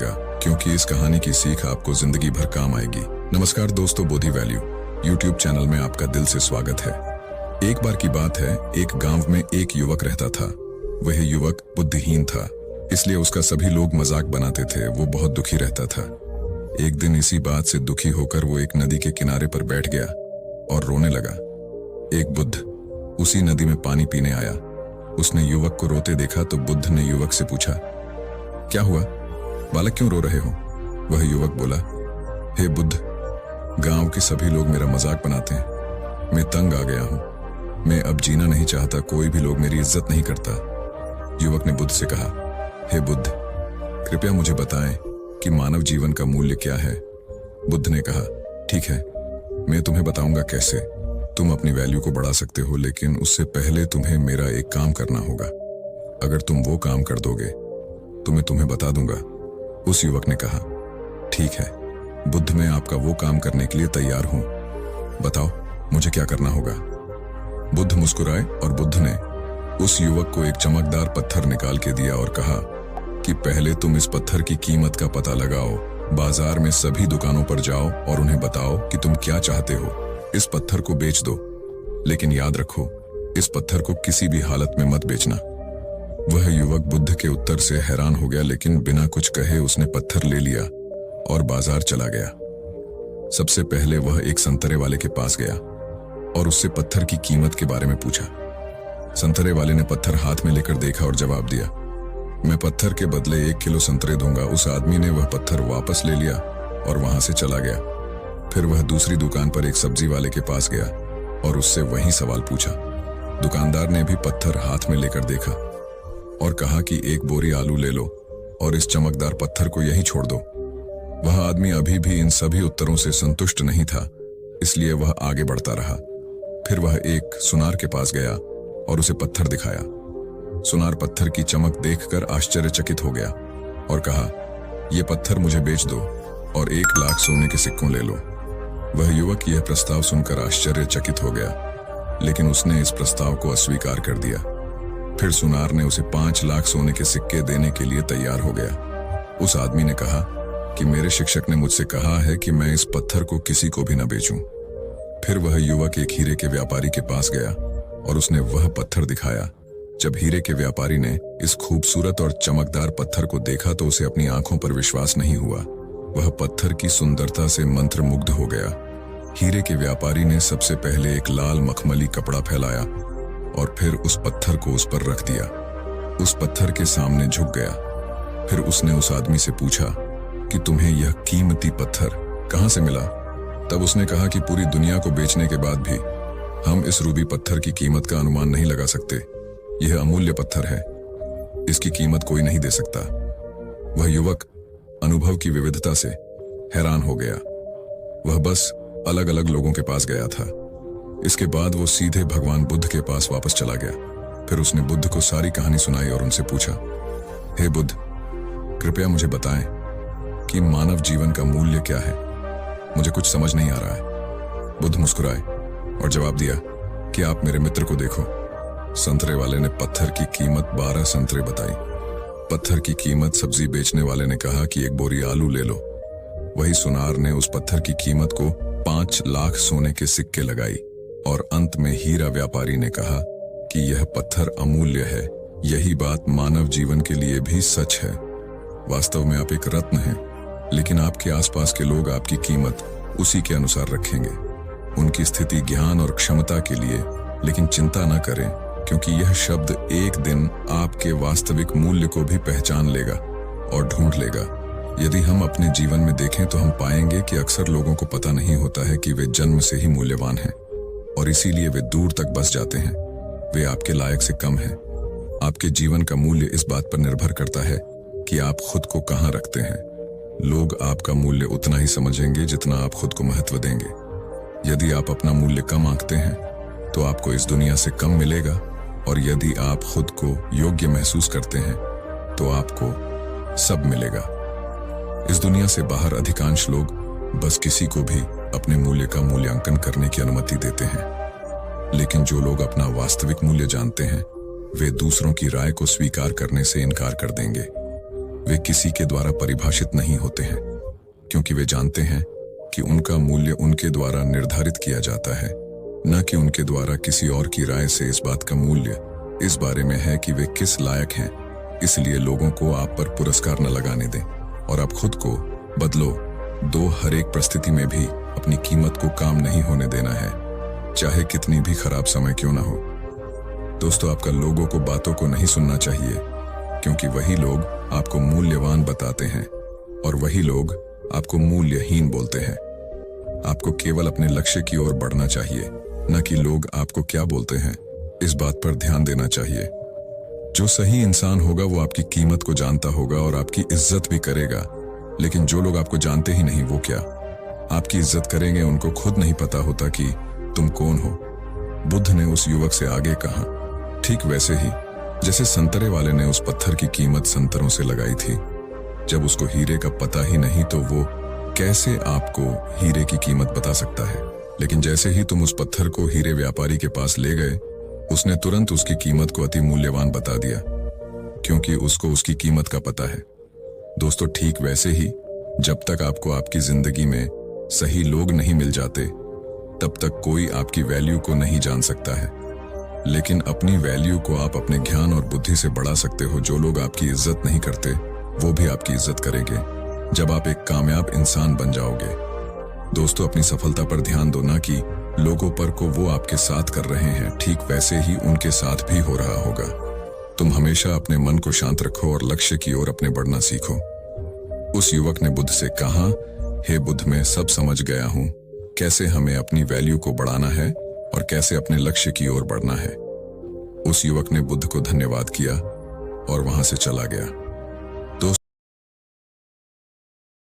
क्योंकि इस कहानी की सीख आपको जिंदगी भर काम आएगी। नमस्कार दोस्तों, बोधी वैल्यू यूट्यूब चैनल में आपका दिल से स्वागत है। एक बार की बात है, एक गांव में एक युवक रहता था। वह युवक बुद्धिहीन था, इसलिए उसका सभी लोग मजाक बनाते थे। वो बहुत दुखी रहता था। एक दिन इसी बात से दुखी होकर वो एक नदी के किनारे पर बैठ गया और रोने लगा। एक बुद्ध उसी नदी में पानी पीने आया। उसने युवक को रोते देखा तो बुद्ध ने युवक से पूछा, क्या हुआ बालक, क्यों रो रहे हो? वह युवक बोला, हे बुद्ध, गांव के सभी लोग मेरा मजाक बनाते हैं। मैं तंग आ गया हूं। मैं अब जीना नहीं चाहता। कोई भी लोग मेरी इज्जत नहीं करता। युवक ने बुद्ध से कहा, हे बुद्ध, कृपया मुझे बताएं कि मानव जीवन का मूल्य क्या है। बुद्ध ने कहा, ठीक है, मैं तुम्हें बताऊंगा कैसे। तुम अपनी वैल्यू को बढ़ा सकते हो, लेकिन उससे पहले तुम्हें मेरा एक काम करना होगा। अगर तुम वो काम कर दोगे तो मैं तुम्हें बता दूंगा। उस युवक ने कहा, ठीक है बुद्ध, मैं आपका वो काम करने के लिए तैयार हूं। बताओ मुझे क्या करना होगा। बुद्ध मुस्कुराए और बुद्ध ने उस युवक को एक चमकदार पत्थर निकाल के दिया और कहा कि पहले तुम इस पत्थर की कीमत का पता लगाओ। बाजार में सभी दुकानों पर जाओ और उन्हें बताओ कि तुम क्या चाहते हो। इस पत्थर को बेच दो, लेकिन याद रखो, इस पत्थर को किसी भी हालत में मत बेचना। वह युवक बुद्ध के उत्तर से हैरान हो गया, लेकिन बिना कुछ कहे उसने पत्थर ले लिया और बाजार चला गया। सबसे पहले वह एक संतरे वाले के पास गया और उससे पत्थर की कीमत के बारे में पूछा। संतरे वाले ने पत्थर हाथ में लेकर देखा और जवाब दिया, मैं पत्थर के बदले 1 किलो संतरे दूंगा। उस आदमी ने वह पत्थर वापस ले लिया और वहां से चला गया। फिर वह दूसरी दुकान पर एक सब्जी वाले के पास गया और उससे वही सवाल पूछा। दुकानदार ने भी पत्थर हाथ में लेकर देखा और कहा कि 1 बोरी आलू ले लो और इस चमकदार पत्थर को यहीं छोड़ दो। वह आदमी अभी भी इन सभी उत्तरों से संतुष्ट नहीं था, इसलिए वह आगे बढ़ता रहा। फिर वह एक सुनार के पास गया और उसे पत्थर दिखाया। सुनार पत्थर की चमक देखकर आश्चर्यचकित हो गया और कहा, यह पत्थर मुझे बेच दो और 1 लाख सोने के सिक्कों ले लो। वह युवक यह प्रस्ताव सुनकर आश्चर्यचकित हो गया, लेकिन उसने इस प्रस्ताव को अस्वीकार कर दिया। फिर सुनार ने उसे 5 लाख सोने के सिक्के देने के लिए तैयार हो गया। उस आदमी ने कहा कि मेरे शिक्षक ने मुझसे कहा है कि मैं इस पत्थर को किसी को भी न बेचूं। फिर वह युवक एक हीरे के व्यापारी के पास गया और उसने वह पत्थर दिखाया। जब हीरे के व्यापारी ने इस खूबसूरत और चमकदार पत्थर को देखा तो उसे अपनी आंखों पर विश्वास नहीं हुआ। वह पत्थर की सुंदरता से मंत्रमुग्ध हो गया। हीरे के व्यापारी ने सबसे पहले एक लाल मखमली कपड़ा फैलाया और फिर उस पत्थर को उस पर रख दिया। उस पत्थर के सामने झुक गया। फिर उसने उस आदमी से पूछा कि तुम्हें यह कीमती पत्थर कहां से मिला? तब उसने कहा कि पूरी दुनिया को बेचने के बाद भी हम इस रूबी पत्थर की कीमत का अनुमान नहीं लगा सकते। यह अमूल्य पत्थर है, इसकी कीमत कोई नहीं दे सकता। वह युवक अनुभव की विविधता से हैरान हो गया। वह बस अलग अलग लोगों के पास गया था। इसके बाद वो सीधे भगवान बुद्ध के पास वापस चला गया। फिर उसने बुद्ध को सारी कहानी सुनाई और उनसे पूछा, हे बुद्ध, कृपया मुझे बताएं कि मानव जीवन का मूल्य क्या है। मुझे कुछ समझ नहीं आ रहा है। बुद्ध मुस्कुराए और जवाब दिया कि आप मेरे मित्र को देखो। संतरे वाले ने पत्थर की कीमत 12 संतरे बताई। पत्थर की कीमत सब्जी बेचने वाले ने कहा कि 1 बोरी आलू ले लो। वही सुनार ने उस पत्थर की कीमत को 5 लाख सोने के सिक्के लगाई और अंत में हीरा व्यापारी ने कहा कि यह पत्थर अमूल्य है। यही बात मानव जीवन के लिए भी सच है। वास्तव में आप एक रत्न हैं, लेकिन आपके आसपास के लोग आपकी कीमत उसी के अनुसार रखेंगे, उनकी स्थिति, ज्ञान और क्षमता के लिए। लेकिन चिंता न करें, क्योंकि यह शब्द एक दिन आपके वास्तविक मूल्य को भी पहचान लेगा और ढूंढ लेगा। यदि हम अपने जीवन में देखें तो हम पाएंगे कि अक्सर लोगों को पता नहीं होता है कि वे जन्म से ही मूल्यवान हैं और इसीलिए वे दूर तक बस जाते हैं। वे आपके लायक से कम हैं। आपके जीवन का मूल्य इस बात पर निर्भर करता है कि आप खुद को कहां रखते हैं। लोग आपका मूल्य उतना ही समझेंगे जितना आप खुद को महत्व देंगे। यदि आप अपना मूल्य कम आंकते हैं तो आपको इस दुनिया से कम मिलेगा, और यदि आप खुद को योग्य महसूस करते हैं तो आपको सब मिलेगा। इस दुनिया से बाहर अधिकांश लोग बस किसी को भी अपने मूल्य का मूल्यांकन करने की अनुमति देते हैं, लेकिन जो लोग अपना वास्तविक मूल्य जानते हैं वे दूसरों की राय को स्वीकार करने से इनकार कर देंगे। वे किसी के द्वारा परिभाषित नहीं होते हैं, क्योंकि वे जानते हैं कि उनका मूल्य उनके द्वारा निर्धारित किया जाता है, न कि उनके द्वारा किसी और की राय से। इस बात का मूल्य इस बारे में है कि वे किस लायक हैं। इसलिए लोगों को आप पर पुरस्कार न लगाने दें और आप खुद को बदलो। हर एक परिस्थिति में भी अपनी कीमत को काम नहीं होने देना है, चाहे कितनी भी खराब समय क्यों ना हो। दोस्तों, आपका लोगों को बातों को नहीं सुनना चाहिए, क्योंकि वही लोग आपको मूल्यवान बताते हैं और वही लोग आपको मूल्यहीन बोलते हैं। आपको केवल अपने लक्ष्य की ओर बढ़ना चाहिए, न कि लोग आपको क्या बोलते हैं। इस बात पर ध्यान देना चाहिए। जो सही इंसान होगा वो आपकी कीमत को जानता होगा और आपकी इज्जत भी करेगा, लेकिन जो लोग आपको जानते ही नहीं, वो क्या आपकी इज्जत करेंगे। उनको खुद नहीं पता होता कि तुम कौन हो। बुद्ध ने उस युवक से आगे कहा, ठीक वैसे ही जैसे संतरे वाले ने उस पत्थर की कीमत संतरों से लगाई थी। जब उसको हीरे का पता ही नहीं तो वो कैसे आपको हीरे की कीमत बता सकता है। लेकिन जैसे ही तुम उस पत्थर को हीरे व्यापारी के पास ले गए, उसने तुरंत उसकी कीमत को अति मूल्यवान बता दिया, क्योंकि उसको उसकी कीमत का पता है। दोस्तों, ठीक वैसे ही जब तक आपको आपकी जिंदगी में सही लोग नहीं मिल जाते, तब तक कोई आपकी वैल्यू को नहीं जान सकता है। लेकिन अपनी वैल्यू को आप अपने ज्ञान और बुद्धि से बढ़ा सकते हो। जो लोग आपकी इज्जत नहीं करते, वो भी आपकी इज्जत करेंगे जब आप एक कामयाब इंसान बन जाओगे। दोस्तों, अपनी सफलता पर ध्यान दो, ना कि लोगों पर को वो आपके साथ कर रहे हैं, ठीक वैसे ही उनके साथ भी हो रहा होगा। तुम हमेशा अपने मन को शांत रखो और लक्ष्य की ओर अपने बढ़ना सीखो। उस युवक ने बुद्ध से कहा, हे बुद्ध, मैं सब समझ गया हूं, कैसे हमें अपनी वैल्यू को बढ़ाना है और कैसे अपने लक्ष्य की ओर बढ़ना है। उस युवक ने बुद्ध को धन्यवाद किया और वहां से चला गया।